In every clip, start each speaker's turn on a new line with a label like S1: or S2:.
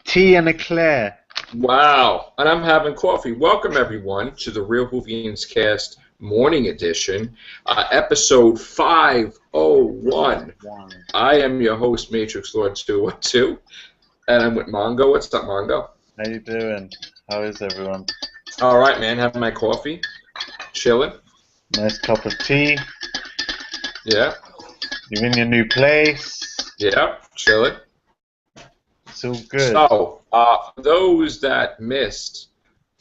S1: tea and a Claire.
S2: Wow, and I'm having coffee. Welcome, everyone, to the Real Whovians Cast Morning Edition, episode 501. I am your host, Matrixlord 212, and I'm with Mongoo. What's up, Mongoo?
S1: How you doing? How is everyone?
S2: All right, man. Having my coffee, chilling.
S1: Nice cup of tea.
S2: Yeah.
S1: You're in your new place.
S2: Yeah, chilling.
S1: It's all good.
S2: So, for those that missed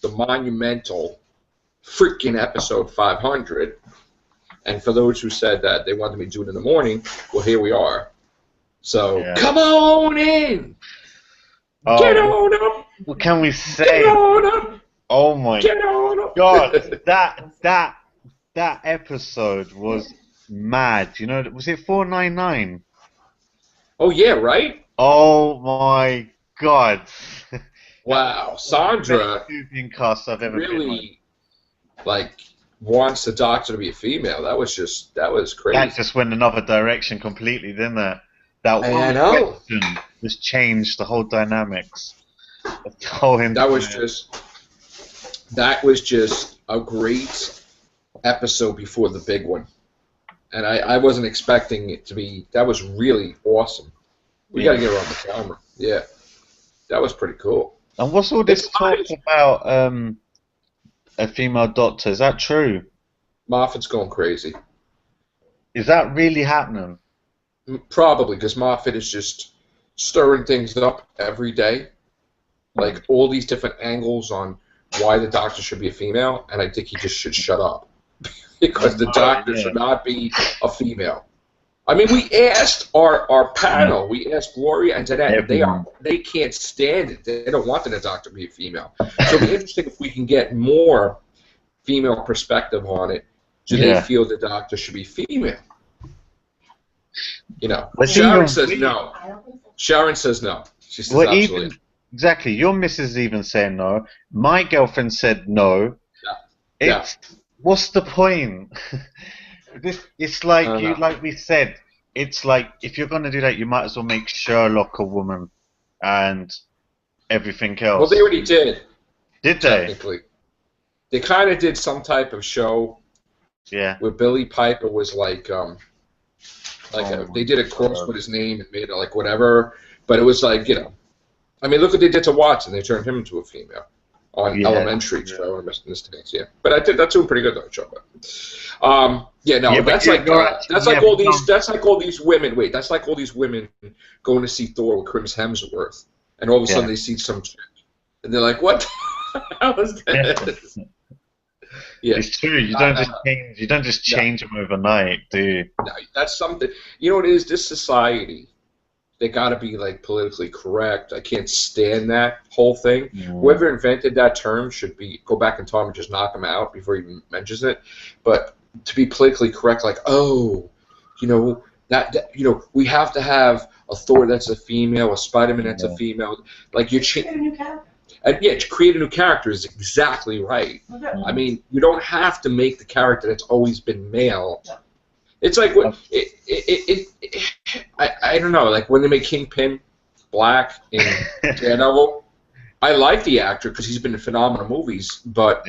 S2: the monumental freaking episode 500, and for those who said that they wanted me to do it in the morning, well, here we are. So, yeah. Come on in! Get on up!
S1: What can we say?
S2: Get on up!
S1: Oh my
S2: Get on up!
S1: God, that episode was mad. You know, was it 499?
S2: Oh yeah, right?
S1: Oh my God!
S2: Wow, Sandra
S1: cast I've ever
S2: really like wants the Doctor to be a female. That was crazy.
S1: That just went another direction completely, didn't it? That
S2: I know.
S1: Question just changed the whole dynamics. The whole
S2: that was just a great episode before the big one, and I wasn't expecting it to be. That was really awesome. We gotta get her on the camera. Yeah, that was pretty cool.
S1: And what's all this talk about a female doctor? Is that true?
S2: Moffat's going crazy.
S1: Is that really happening?
S2: Probably, because Moffat is just stirring things up every day. Like, all these different angles on why the Doctor should be a female, and I think he just should shut up. Because the Doctor should not be a female. I mean, we asked our panel, we asked Gloria and Jeanette, they can't stand it. They don't want the Doctor to be a female. So it'd be interesting if we can get more female perspective on it. Do they feel the Doctor should be female? You know, Sharon says no. Sharon says no. She says absolutely.
S1: Exactly. Your missus even saying no. My girlfriend said no.
S2: Yeah.
S1: What's the point? It's like like we said. It's like if you're gonna do that, you might as well make Sherlock a woman, and everything else.
S2: Well, they already did.
S1: Did they?
S2: Technically, they kind of did some type of show.
S1: Yeah.
S2: Where Billy Piper was like they did a cross with his name and made it like whatever, but it was like, you know, I mean, look what they did to Watson. They turned him into a female on Elementary. So I missed mistakes. Yeah, but I did that's doing pretty good though, Joe. That's like all these women. Wait, that's like all these women going to see Thor with Chris Hemsworth, and all of a sudden they see some chick, and they're like, "What the hell is this?" Yeah,
S1: it's true. You don't just change. You don't just change them overnight, do you?
S2: No, that's something. You know what it is? This society, they got to be like politically correct. I can't stand that whole thing. Whoever invented that term should go back in time and just knock him out before he even mentions it. But to be politically correct, like, oh, you know, that you know, we have to have a Thor that's a female, a Spider-Man that's a female. Like you're changing. And yeah, to create a new character is exactly right. I mean, you don't have to make the character that's always been male. It's like what I don't know, like when they make Kingpin black in Daredevil. I like the actor because he's been in phenomenal movies, but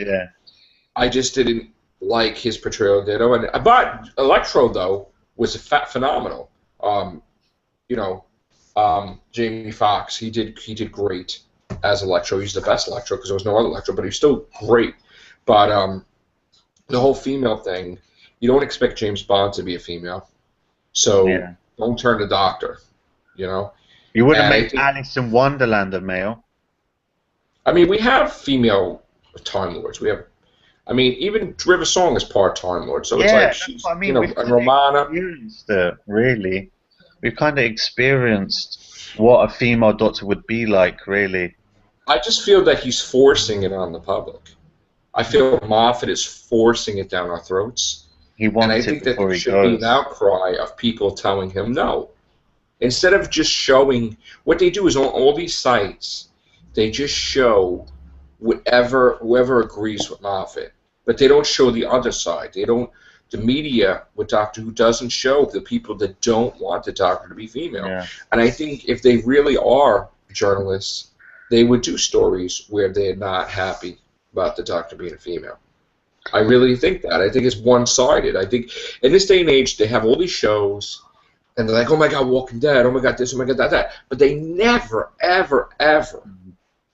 S2: I just didn't like his portrayal of Daredevil. But Electro though was phenomenal. Jamie Foxx, he did great as Electro. He's the best Electro because there was no other Electro, but he's still great. But the whole female thing, you don't expect James Bond to be a female, so don't turn the Doctor. You know,
S1: you wouldn't make Alice in Wonderland a male.
S2: I mean, we have female Time Lords. We have, I mean, even River Song is part Time Lord, so it's like she's, and Romana.
S1: Really, we've kind of experienced what a female Doctor would be like, really.
S2: I just feel that he's forcing it on the public. I feel Moffat is forcing it down our throats.
S1: He wants
S2: and I think that there should be an outcry of people telling him no. Instead of just showing, what they do is on all these sites, they just show whoever agrees with Moffat, but they don't show the other side. They don't. The media with Doctor Who doesn't show the people that don't want the Doctor to be female. And I think if they really are journalists, they would do stories where they're not happy about the Doctor being a female. I really think that. I think it's one-sided. I think in this day and age, they have all these shows, and they're like, oh my God, Walking Dead, oh my God, this, oh my God, that. But they never, ever, ever,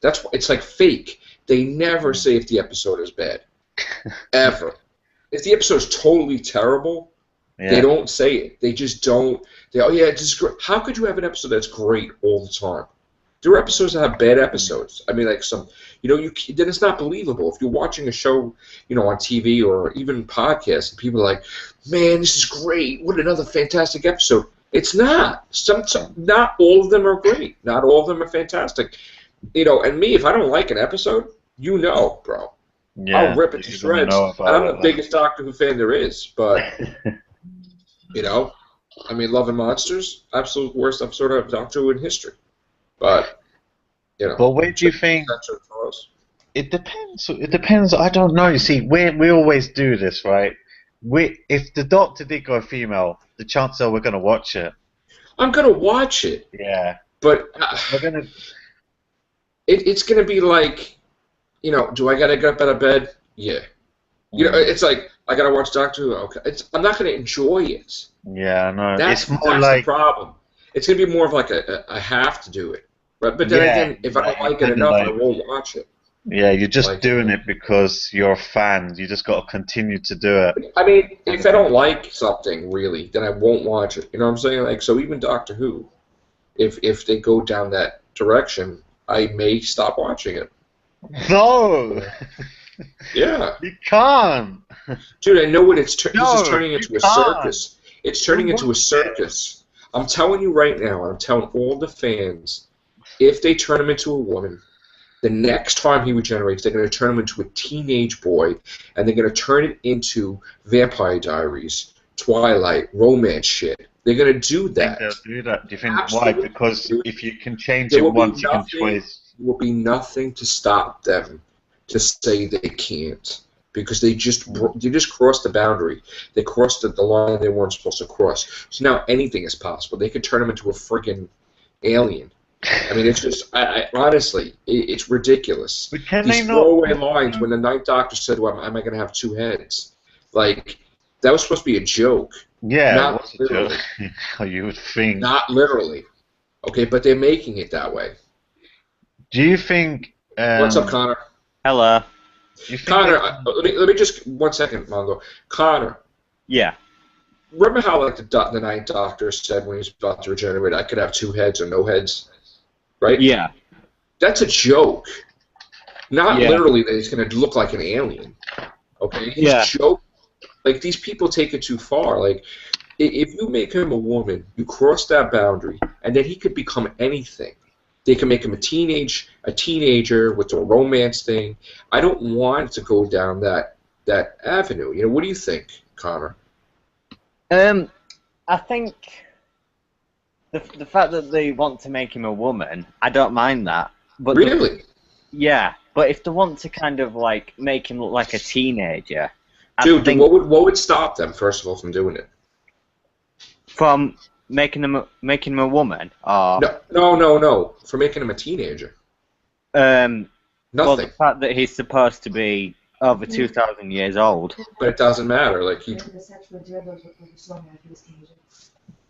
S2: that's why it's like fake. They never say if the episode is bad. Ever. If the episode's totally terrible, they don't say it. They just don't. Oh yeah, it's just great. How could you have an episode that's great all the time? There are episodes that have bad episodes. I mean, like some, then it's not believable. If you're watching a show, on TV or even podcasts, and people are like, man, this is great. What another fantastic episode. It's not. Not all of them are great. Not all of them are fantastic. And me, if I don't like an episode, bro. Yeah, I'll rip it to shreds. And I'm the biggest Doctor Who fan there is. But, I mean, Love and Monsters, absolute worst episode of Doctor Who in history. But,
S1: But where do you think? It depends. It depends. I don't know. You see, we always do this, right? If the Doctor did go female, the chances are we're going to watch it.
S2: I'm going to watch it.
S1: Yeah.
S2: But
S1: we're going to.
S2: It's going to be like, do I got to get up out of bed? Yeah. It's like, I got to watch Doctor Who. Okay. I'm not going to enjoy it.
S1: Yeah, I know.
S2: That's the problem. It's going to be more of like I have to do it. Right? But then again, if I don't like it enough, I won't watch it.
S1: Yeah, you're just doing it because you're a fan. You just got to continue to do it.
S2: I mean, if I don't like something, really, then I won't watch it. You know what I'm saying? Like, so even Doctor Who, if they go down that direction, I may stop watching it.
S1: No!
S2: Yeah.
S1: You can't!
S2: Dude, I know what this is turning into a circus. It's turning into a circus. I'm telling you right now, I'm telling all the fans, if they turn him into a woman, the next time he regenerates, they're going to turn him into a teenage boy, and they're going to turn it into Vampire Diaries, Twilight, romance shit. They're going to do that.
S1: They'll do that. Do you think why? Because if you can change it once, you can choose.
S2: There will be nothing to stop them to say they can't, because they just crossed the boundary. They crossed the line they weren't supposed to cross. So now anything is possible. They could turn him into a friggin' alien. I mean, it's just, honestly, it's ridiculous.
S1: But can
S2: These throwaway lines when the Ninth Doctor said, well, am I going to have two heads? Like, that was supposed to be a joke.
S1: Yeah,
S2: not literally.
S1: You would think.
S2: Not literally. Okay, but they're making it that way.
S1: Do you think...
S2: What's up, Connor?
S3: Hello.
S2: Connor, let me just, 1 second, Mongoo. Connor.
S3: Yeah.
S2: Remember how, like, the Ninth Doctor said when he was about to regenerate, I could have two heads or no heads? Right?
S3: Yeah.
S2: That's a joke. Not literally that he's going to look like an alien. Okay? He's a joke. Like, these people take it too far. Like, if you make him a woman, you cross that boundary, and then he could become anything. They can make him a teenager with a romance thing. I don't want to go down that avenue. What do you think, Connor?
S3: I think the fact that they want to make him a woman, I don't mind that. But
S2: really?
S3: Yeah, but if they want to kind of like make him look like a teenager,
S2: dude, what would stop them first of all from doing it?
S3: From making him a woman? Or
S2: no. For making him a teenager.
S3: Nothing. Well, the fact that he's supposed to be over 2,000 years old.
S2: But it doesn't matter. Like he.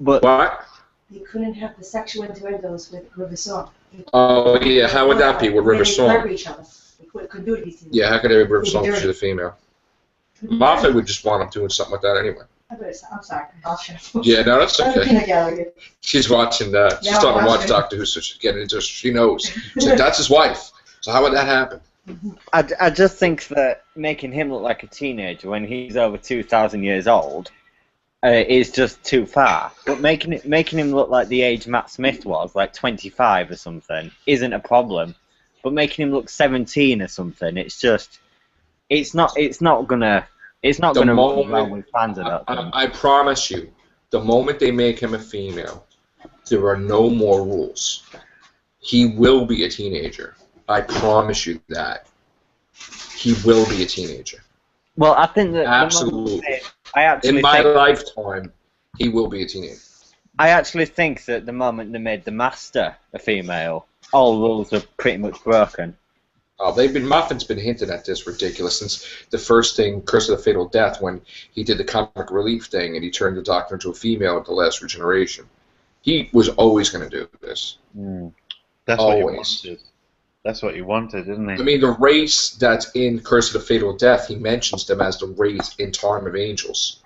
S3: But
S2: what?
S4: They couldn't have the sexual intercourse with River Song.
S2: Oh yeah, how would that be with River Song?
S4: They couldn't do it these
S2: Yeah, how could they River Song if she's a female? Moffat would just want him doing something like that anyway.
S4: I'm sorry. I'll shut up.
S2: Yeah, no, that's okay. She's watching that. She's starting to watch Doctor Who, so she's getting into it. She knows. She's like, that's his wife. So how would that happen?
S3: I just think that making him look like a teenager when he's over 2,000 years old is just too far. But making him look like the age Matt Smith was, like 25 or something, isn't a problem. But making him look 17 or something, it's just, it's not gonna run around with fans.
S2: I promise you, the moment they make him a female, there are no more rules. He will be a teenager. I promise you that. He will be a teenager.
S3: Well, I think that
S2: absolutely. In my lifetime, he will be a teenager.
S3: I actually think that the moment they made the Master a female, all rules are pretty much broken.
S2: Moffat's been hinting at this ridiculous since the first thing, Curse of the Fatal Death, when he did the comic relief thing and he turned the Doctor into a female at the last regeneration. He was always going to do this.
S1: That's
S2: always.
S1: What he wanted. That's what he wanted, isn't he?
S2: I mean, the race that's in Curse of the Fatal Death, he mentions them as the race in Time of Angels.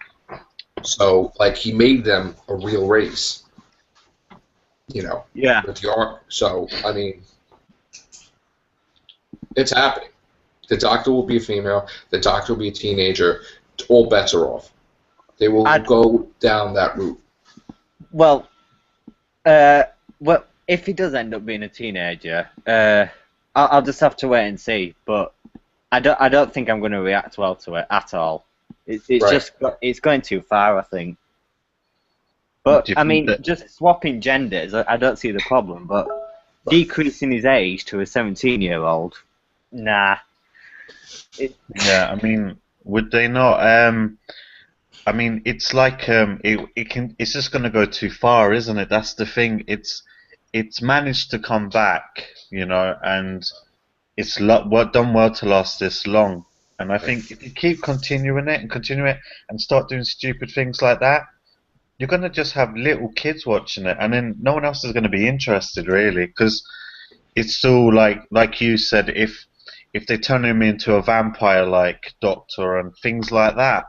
S2: So, like, he made them a real race. You know?
S3: Yeah.
S2: With the art. So, I mean, it's happening. The Doctor will be a female. The Doctor will be a teenager. All bets are off. They will go down that route.
S3: Well, if he does end up being a teenager, I'll just have to wait and see. But I don't think I'm going to react well to it at all. It's going too far, I think. But I mean, just swapping genders, I don't see the problem. But decreasing his age to a 17-year-old, nah.
S1: Yeah, I mean, would they not? I mean, it's like it's just going to go too far, isn't it? That's the thing. It's managed to come back, you know, and it's done well to last this long. And I think if you keep continuing it and start doing stupid things like that, you're going to just have little kids watching it, and then no one else is going to be interested, really, because it's all like you said, if they turn him into a vampire-like Doctor and things like that,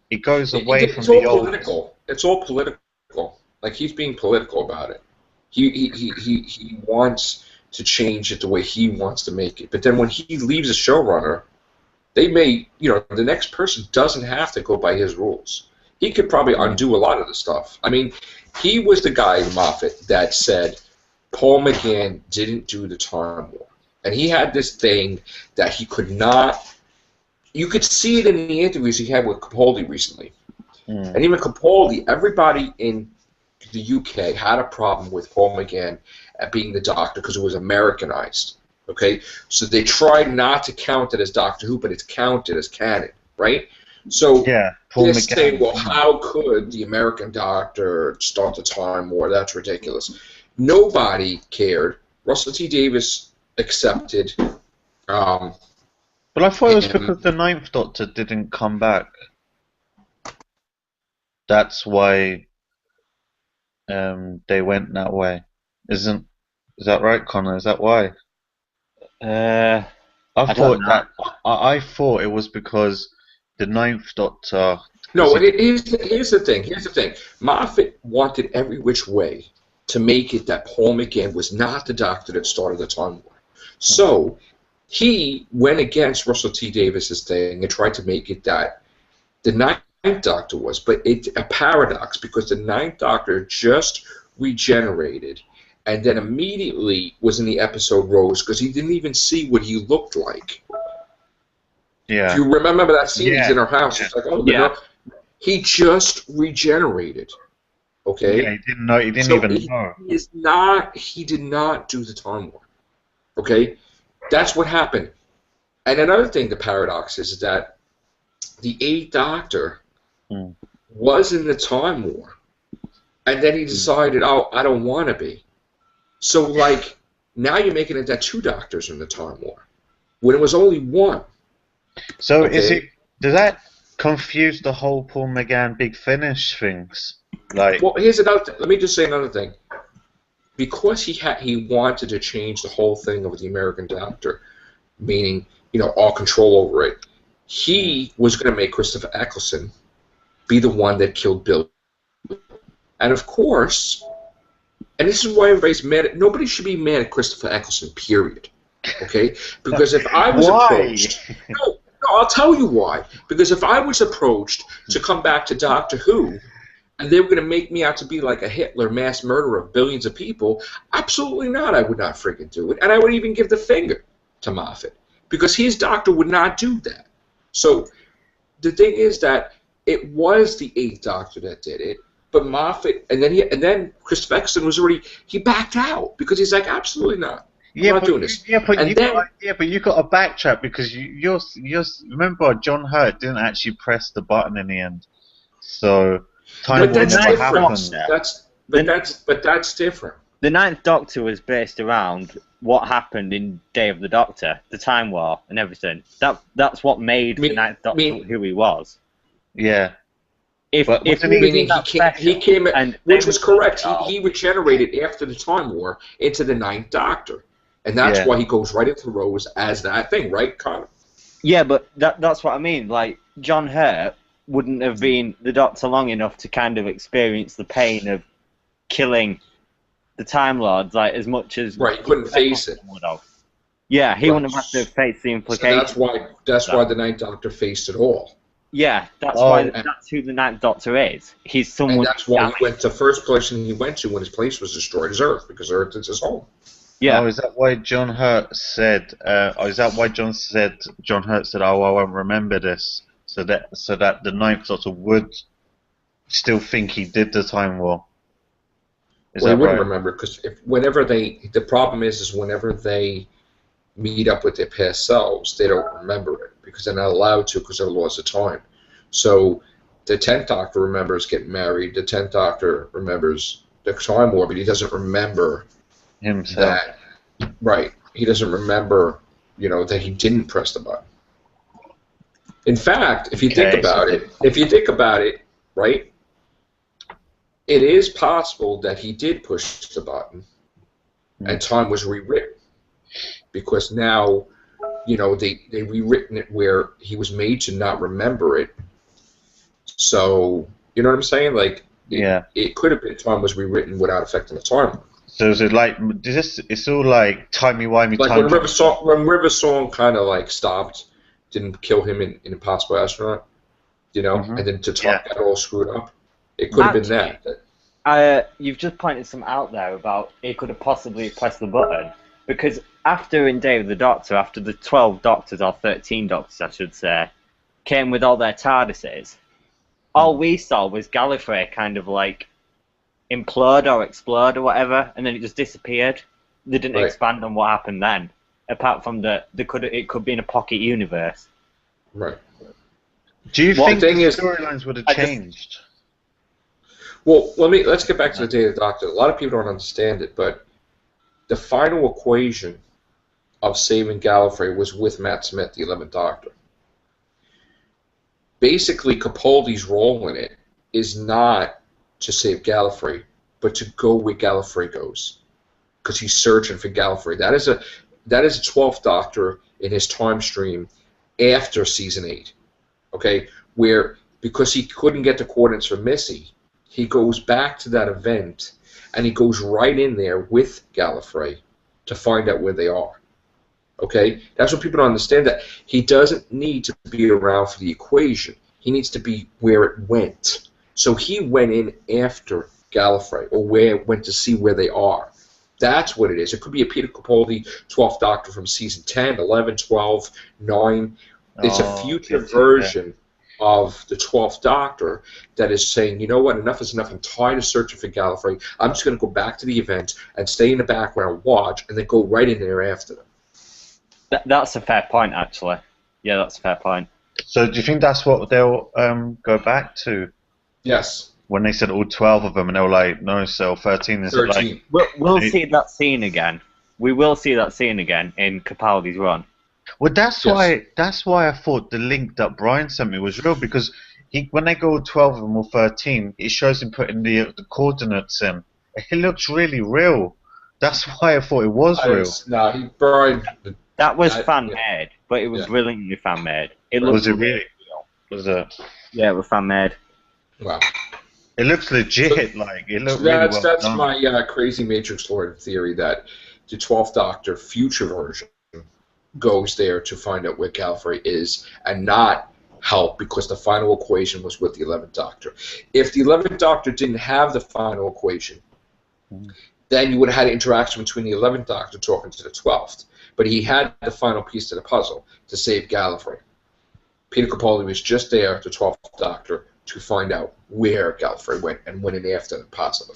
S1: it goes away from the old.
S2: Political. It's all political. Like, he's being political about it. He wants to change it the way he wants to make it. But then when he leaves a showrunner, they may, you know, the next person doesn't have to go by his rules. He could probably undo a lot of the stuff. I mean, he was the guy, Moffat, that said Paul McGann didn't do the Time War. And he had this thing that he could not. You could see it in the interviews he had with Capaldi recently. And even Capaldi, everybody in the UK had a problem with Paul McGann being the Doctor because it was Americanized. Okay? So they tried not to count it as Doctor Who, but it's counted as canon, right? So they're saying, well, how could the American Doctor start the Time War? That's ridiculous. Nobody cared. Russell T. Davies accepted.
S1: But I thought it was because the Ninth Doctor didn't come back. That's why they went that way. Is that right, Connor? Is that why? I thought it was because the Ninth Doctor.
S2: No, here's the thing. Here's the thing. Moffat wanted every which way to make it that Paul McGann was not the Doctor that started the Time War. So he went against Russell T. Davis's thing and tried to make it that the Ninth Doctor was, but it's a paradox because the Ninth Doctor just regenerated and then immediately was in the episode Rose because he didn't even see what he looked like.
S1: Yeah.
S2: If you remember that scene, he's in her house. It's like, oh, no. He just regenerated. Okay.
S1: Yeah, he didn't know. He didn't even know.
S2: He did not do the Time War. Okay. That's what happened. And another thing, the paradox is that the Eighth Doctor was in the Time War, and then he decided, oh, I don't want to be. So, like, now you're making it that two Doctors in the Time War, when it was only one.
S1: So, does that confuse the whole Paul McGann Big Finish things? Like,
S2: well, here's another thing. Let me just say another thing. Because he wanted to change the whole thing of the American Doctor, meaning, you know, all control over it, he was going to make Christopher Eccleston be the one that killed Bill. And of course, and this is why everybody's mad at, nobody should be mad at Christopher Eccleston, period. Okay? Because if I was approached, no, I'll tell you why. Because if I was approached to come back to Doctor Who, and they were going to make me out to be like a Hitler mass murderer of billions of people, absolutely not. I would not freaking do it. And I would even give the finger to Moffat. Because his Doctor would not do that. So the thing is that it was the Eighth Doctor that did it, but Moffat, and then Christopher Eccleston was already, he backed out because he's like, absolutely not. I'm not doing this.
S1: Yeah, but you got to backtrack because you remember John Hurt didn't actually press the button in the end, so time will never happen.
S2: that's different.
S3: The Ninth Doctor was based around what happened in Day of the Doctor, the Time War, and everything. That's what made the Ninth Doctor who he was.
S1: Yeah.
S3: If
S2: he came, which was correct. He regenerated after the Time War into the Ninth Doctor, and that's why he goes right into Rose as that thing, right, Connor?
S3: Yeah, but that's what I mean. Like, John Hurt wouldn't have been the Doctor long enough to kind of experience the pain of killing the Time Lords, like, as much as...
S2: Right, he couldn't face it.
S3: Yeah, he wouldn't have had to face the implications.
S2: So that's why the Ninth Doctor faced it all.
S3: Yeah, that's who the Ninth Doctor is. He's someone...
S2: And that's why he went to the first place he went to when his place was destroyed is Earth, because Earth is his home.
S3: Yeah.
S1: Oh, is that why John Hurt said... John Hurt said, oh, I won't remember this, so that the Ninth Doctor would still think he did the Time War?
S2: Well, he wouldn't remember, because the problem is whenever they meet up with their past selves, they don't remember it, because they're not allowed to, because they're laws of time. So the 10th Doctor remembers getting married, the 10th Doctor remembers the Time War, but he doesn't remember
S1: himself.
S2: That. Right. He doesn't remember, that he didn't press the button. In fact, if you think about it, right, it is possible that he did push the button and time was rewritten. Because now, they rewritten it where he was made to not remember it. So, you know what I'm saying? Like, it could have been time was rewritten without affecting the timeline.
S1: So is it like, it's all like timey-wimey,
S2: like when River Song kind of like stopped, didn't kill him in Impossible Astronaut, and then to talk got all screwed up. It could have been that.
S3: You've just pointed some out there about it could have possibly pressed the button, because after in Day of the Doctor, after the 12 Doctors, or 13 Doctors I should say, came with all their TARDISes, all we saw was Gallifrey kind of like implode or explode or whatever, and then it just disappeared. They didn't expand on what happened then, apart from it could be in a pocket universe.
S2: Right.
S1: Do you think the storylines would have changed?
S2: Well, let's get back to the Day of the Doctor. A lot of people don't understand it, but the final equation of saving Gallifrey was with Matt Smith, the 11th Doctor. Basically, Capaldi's role in it is not to save Gallifrey, but to go where Gallifrey goes, because he's searching for Gallifrey. That is a 12th Doctor in his time stream after season 8. Okay, where because he couldn't get the coordinates from Missy, he goes back to that event and he goes right in there with Gallifrey to find out where they are. Okay, that's what people don't understand. That he doesn't need to be around for the equation. He needs to be where it went. So he went in after Gallifrey, or went to see where they are. That's what it is. It could be a Peter Capaldi 12th Doctor from season 10, 11, 12, 9. It's a future version of the 12th Doctor that is saying, you know what, enough is enough. I'm tired of searching for Gallifrey. I'm just going to go back to the event and stay in the background, watch, and then go right in there after them.
S3: That's a fair point, actually. Yeah, that's a fair point.
S1: So do you think that's what they'll go back to?
S2: Yes.
S1: When they said all 12 of them, and they were like, no, so 13 is
S2: 13.
S1: Like...
S3: We'll see that scene again. We will see that scene again in Capaldi's run.
S1: Well, that's why I thought the link that Brian sent me was real, because when they go 12 of them or 13, it shows him putting the coordinates in. It looks really real. That's why I thought it was real.
S2: No, Brian...
S3: That was fan-made, but it was brilliantly fan-made.
S1: Was it really real? Was it?
S3: Yeah, it was fan-made.
S2: Wow.
S1: It looks legit, it looked really well
S2: That's
S1: done.
S2: my crazy Matrixlord theory, that the 12th Doctor future version goes there to find out where Gallifrey is and not help, because the final equation was with the 11th Doctor. If the 11th Doctor didn't have the final equation, then you would have had an interaction between the 11th Doctor talking to the 12th. But he had the final piece to the puzzle to save Gallifrey. Peter Capaldi was just there, the 12th Doctor, to find out where Gallifrey went and went in after them, possibly.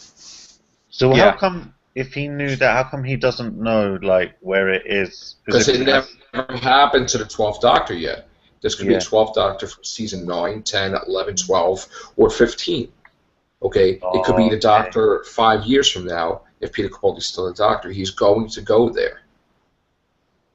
S1: So how come, if he knew that, how come he doesn't know where it is?
S2: Because it never happened to the 12th Doctor yet. This could be a 12th Doctor from season 9, 10, 11, 12, or 15. Okay, it could be the Doctor 5 years from now. If Peter Capaldi's still a Doctor, he's going to go there.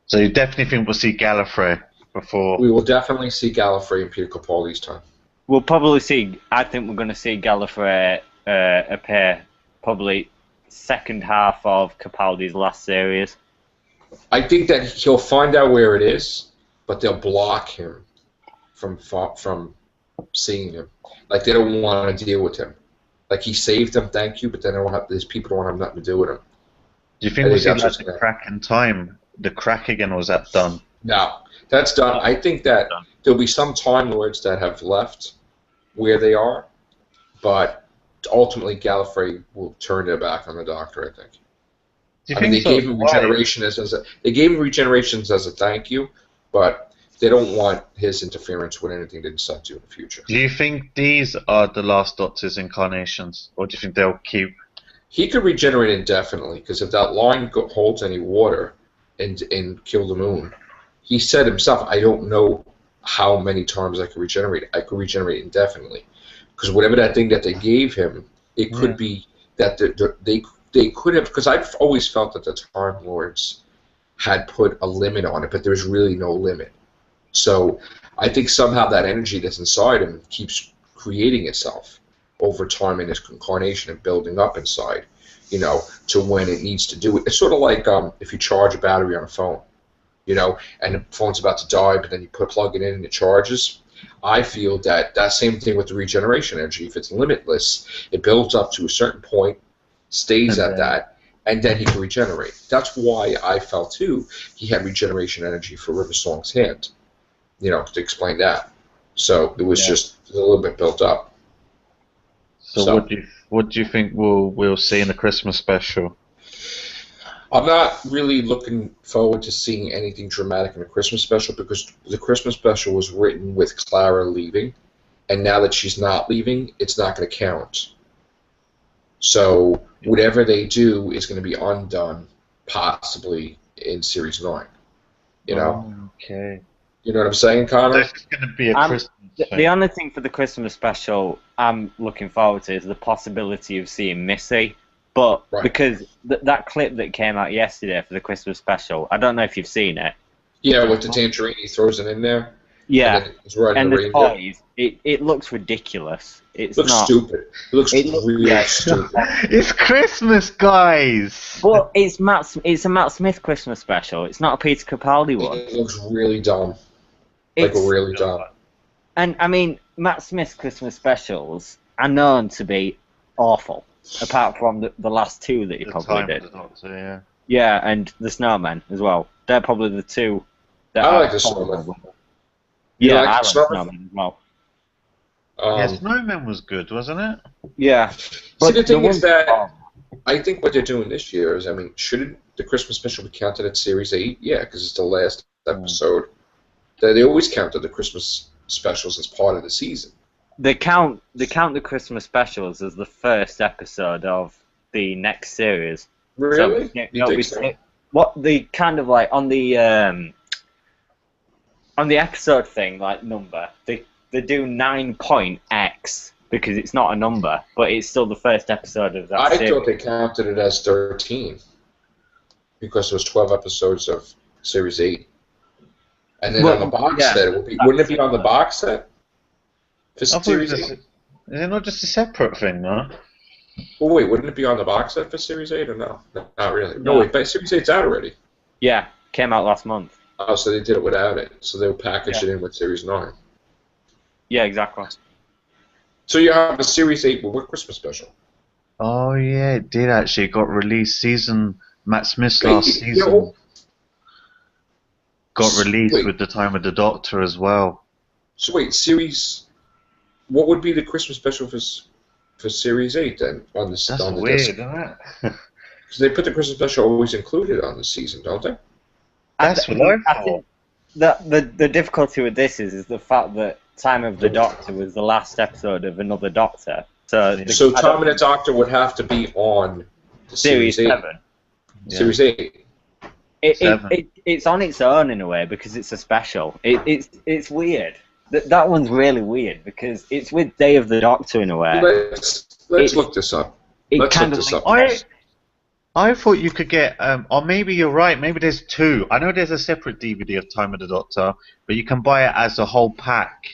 S1: So you definitely think we'll see Gallifrey before?
S2: We will definitely see Gallifrey in Peter Capaldi's time.
S3: We'll probably see. I think we're going to see Gallifrey appear probably second half of Capaldi's last series.
S2: I think that he'll find out where it is, but they'll block him from seeing him. Like they don't want to deal with him. Like he saved them, thank you, but then these people don't have nothing to do with him.
S1: Do you think we'll see like the crack in time? The crack again, or was that done?
S2: No, that's done. I think that there'll be some Time Lords that have left where they are, but ultimately Gallifrey will turn their back on the Doctor, I think. They gave him regeneration they gave him regenerations as a thank you, but they don't want his interference with anything they decide to do in the future.
S1: Do you think these are the last Doctor's incarnations, or do you think they'll keep?
S2: He could regenerate indefinitely, because if that line holds any water and kill the moon, he said himself, I don't know how many times I could regenerate. I could regenerate indefinitely, because whatever that thing that they gave him, it could be that they could have, because I've always felt that the Time Lords had put a limit on it, but there's really no limit. So I think somehow that energy that's inside him keeps creating itself over time in his incarnation and building up inside, you know, to when it needs to do it. It's sort of like if you charge a battery on a phone, you know, and the phone's about to die, but then you plug it in and it charges. I feel that same thing with the regeneration energy. If it's limitless, it builds up to a certain point, stays at that, and then he can regenerate. That's why I felt, too, he had regeneration energy for River Song's hand, you know, to explain that. So it was just a little bit built up.
S1: So what do you think we'll see in the Christmas special?
S2: I'm not really looking forward to seeing anything dramatic in the Christmas special, because the Christmas special was written with Clara leaving, and now that she's not leaving, it's not going to count. So whatever they do is going to be undone, possibly in Series 9. You know?
S1: Okay.
S2: You know what I'm saying, Connor?
S1: This is going to be a Christmas thing.
S3: The only thing for the Christmas special I'm looking forward to is the possibility of seeing Missy. But because that clip that came out yesterday for the Christmas special, I don't know if you've seen it.
S2: Yeah, with the tangerine, he throws it in there.
S3: Yeah, and the toys, it looks ridiculous. It looks
S2: stupid. It looks really stupid.
S1: It's Christmas, guys!
S3: Well, it's a Matt Smith Christmas special. It's not a Peter Capaldi one.
S2: It looks really dumb. Really dumb.
S3: And, I mean, Matt Smith's Christmas specials are known to be awful. Apart from the last two that he probably did. Yeah, and the Snowman as well. They're probably the two that
S2: I like the Snowman.
S3: Yeah, I like the Snowman as well.
S1: Yeah, Snowman was good, wasn't it?
S3: Yeah.
S2: See, the thing is that I think what they're doing this year is, I mean, shouldn't the Christmas special be counted at Series 8? Yeah, because it's the last episode. They always counted the Christmas specials as part of the season.
S3: They count the Christmas specials as the first episode of the next series.
S2: Really?
S3: So, what the kind of like on the episode thing, like number, they do 9.x because it's not a number, but it's still the first episode of that series.
S2: I thought they counted it as 13 because there was 12 episodes of Series 8. And then on the box set, wouldn't it be on the box set? Series 8?
S1: Is it not just a separate thing, no?
S2: Well, wait, wouldn't it be on the box set for Series 8 or no? No, not really. No, wait, but Series 8's out already.
S3: Yeah, came out last month.
S2: Oh, so they did it without it. So they'll package it in with Series 9.
S3: Yeah, exactly.
S2: So you have a Series 8 with what Christmas special?
S1: Oh, yeah, it did actually. It got released Matt Smith's last season. Got released with the Time of the Doctor as well.
S2: So wait, what would be the Christmas special for Series 8 then?
S1: That's weird, isn't it?
S2: Because they put the Christmas special always included on the season, don't they?
S1: That's what I thought.
S3: The difficulty with this is the fact that Time of the Doctor was the last episode of another Doctor. So
S2: Time of the Doctor would have to be on the
S3: Series 7.
S2: Series 8.
S3: It's on its own in a way because it's a special. It's weird. That one's really weird because it's with Day of the Doctor in a way.
S2: Let's look this up. Let's look this up.
S1: I thought you could get, or maybe you're right, maybe there's two. I know there's a separate DVD of Time of the Doctor, but you can buy it as a whole pack.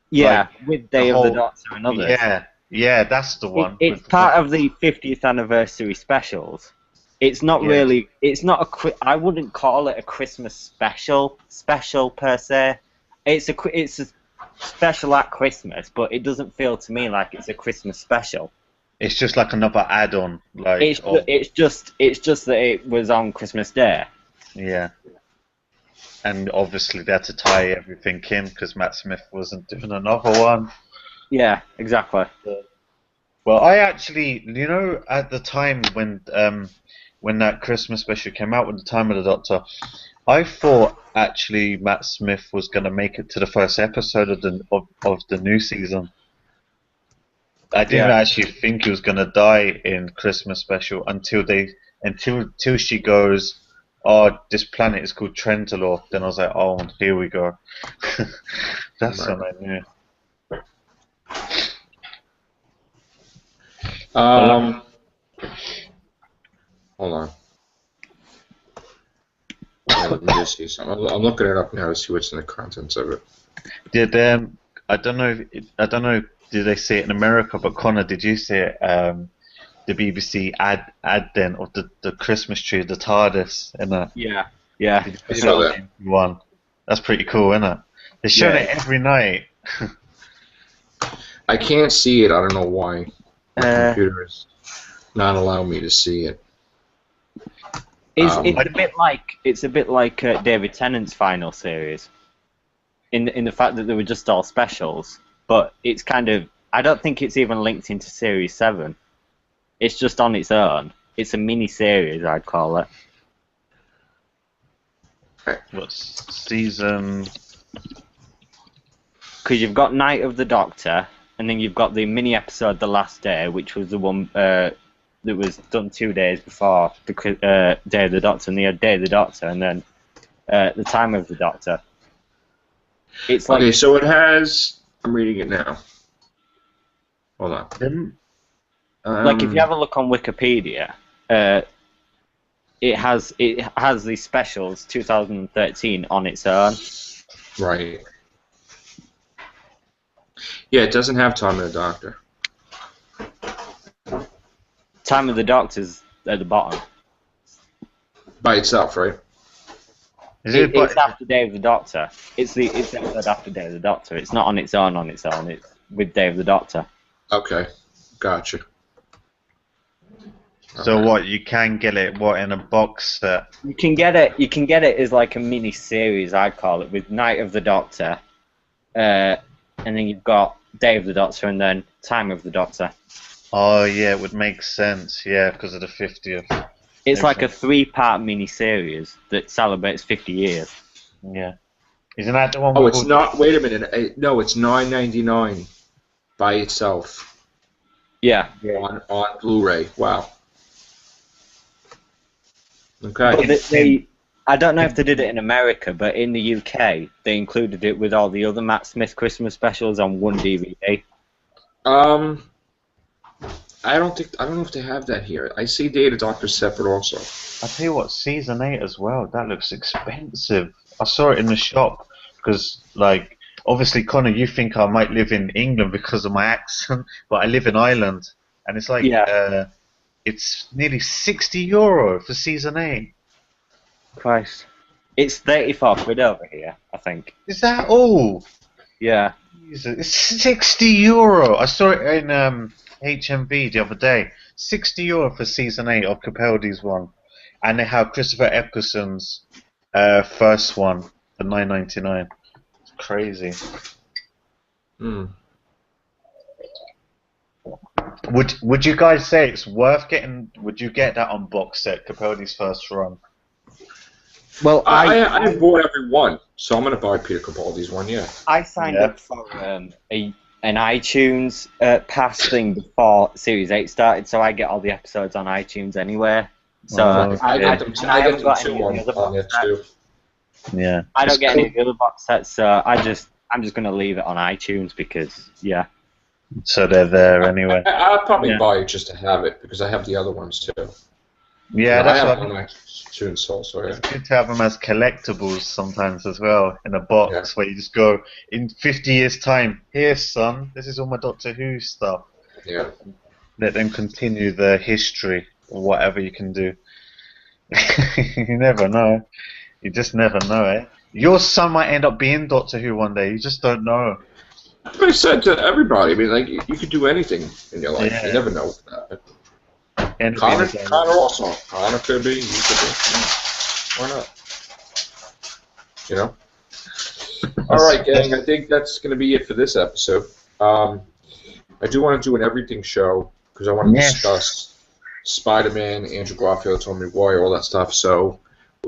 S3: Yeah, like, with Day of the Doctor and others.
S1: Yeah, that's the one.
S3: It's part of the 50th anniversary specials. It's not really, it's not I wouldn't call it a Christmas special per se. It's a special at Christmas, but it doesn't feel to me like it's a Christmas special.
S1: It's just like another add-on, like
S3: it's just that it was on Christmas Day.
S1: Yeah, and obviously they had to tie everything in because Matt Smith wasn't doing another one.
S3: Yeah, exactly.
S1: Well, I actually, you know, at the time when that Christmas special came out, with the Time of the Doctor, I thought actually Matt Smith was going to make it to the first episode of the new season. I didn't actually think he was gonna die in Christmas special until she goes, oh, this planet is called Trentalor. Then I was like, oh, here we go. That's when I knew.
S2: Hold on. Let me just see something. I'm looking it up now to see what's in the contents of it.
S1: Did I don't know. Did they say it in America? But Connor, did you see it? The BBC ad then of the Christmas tree, the TARDIS, in it?
S3: Yeah.
S2: I saw that
S1: one. That's pretty cool, isn't it? They show it every night.
S2: I can't see it. I don't know why. My computer is not allowing me to see it.
S3: It's a bit like David Tennant's final series, in the fact that they were just all specials. But it's kind of, I don't think it's even linked into Series 7. It's just on its own. It's a mini-series, I'd call it.
S1: What's season?
S3: Because you've got Night of the Doctor, and then you've got the mini-episode The Last Day, which was the one that was done 2 days before the Day of the Doctor, and they had Day of the Doctor, and then the Time of the Doctor. It's like,
S2: okay, so it has... I'm reading it now. Hold on.
S3: Like if you have a look on Wikipedia, it has the specials 2013 on its own.
S2: Right. Yeah, it doesn't have Time of the Doctor.
S3: Time of the Doctor's at the bottom.
S2: By itself, right?
S3: It's after Day of the Doctor. It's episode after Day of the Doctor. It's not on its own. It's with Day of the Doctor.
S2: Okay, gotcha.
S1: So what? You can get it in a box set?
S3: You can get it as like a mini series, I'd call it, with Night of the Doctor, and then you've got Day of the Doctor, and then Time of the Doctor.
S1: Oh yeah, it would make sense. Yeah, because of the 50th.
S3: It's like a 3-part mini-series that celebrates 50 years.
S1: Yeah. Isn't that the one?
S2: Oh, it's not. Wait a minute. No, it's $9.99 by itself.
S3: Yeah.
S2: On Blu-ray. Wow. Okay.
S3: I don't know if they did it in America, but in the UK, they included it with all the other Matt Smith Christmas specials on one DVD.
S2: I don't know if they have that here. I see Day of the Doctor separate also.
S1: I tell you what, season 8 as well. That looks expensive. I saw it in the shop because, like, obviously, Connor, you think I might live in England because of my accent, but I live in Ireland, and it's like it's nearly €60 for season 8.
S3: Christ, it's 34 quid over here, I think.
S1: Is that all?
S3: Yeah.
S1: Jesus, it's €60. I saw it in HMV the other day. €60 for season 8 of Capaldi's one, and they have Christopher Eccleston's first one for $9.99. It's crazy. Would you guys say it's worth getting? Would you get that on box set, Capaldi's first run?
S3: Well,
S2: I bought every one, so I'm gonna buy Peter Capaldi's one. Yeah.
S3: I signed up for an iTunes pass thing before Series 8 started, so I get all the episodes on iTunes anyway. So
S2: I get them too on it too.
S1: Yeah.
S3: I don't get any of the other box sets, so I'm just gonna leave it on iTunes because
S1: So they're there anyway.
S2: I'd probably buy it just to have it because I have the other ones too.
S1: Yeah, that's
S2: I
S1: what
S2: have one actually in Soul, so yeah.
S1: It's good to have them as collectibles sometimes as well, in a box where you just go, in 50 years' time, here, son, this is all my Doctor Who stuff.
S2: Yeah.
S1: Let them continue the history, or whatever you can do. You never know. You just never know, eh? Your son might end up being Doctor Who one day, you just don't know.
S2: But I said to everybody, I mean, like, you could do anything in your life. Yeah. You never know. Connor also. Connor could be. You could be. Yeah. Why not? You know? All right, gang. I think that's going to be it for this episode. I do want to do an everything show because I want to discuss Spider-Man, Andrew Garfield, Tommy Boy, all that stuff. So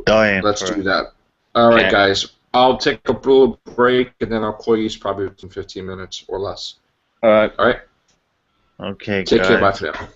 S2: let's do that. All right, guys. I'll take a little break and then I'll call you probably within 15 minutes or less.
S3: All right.
S2: All right.
S1: Okay.
S2: Take care. Bye for now.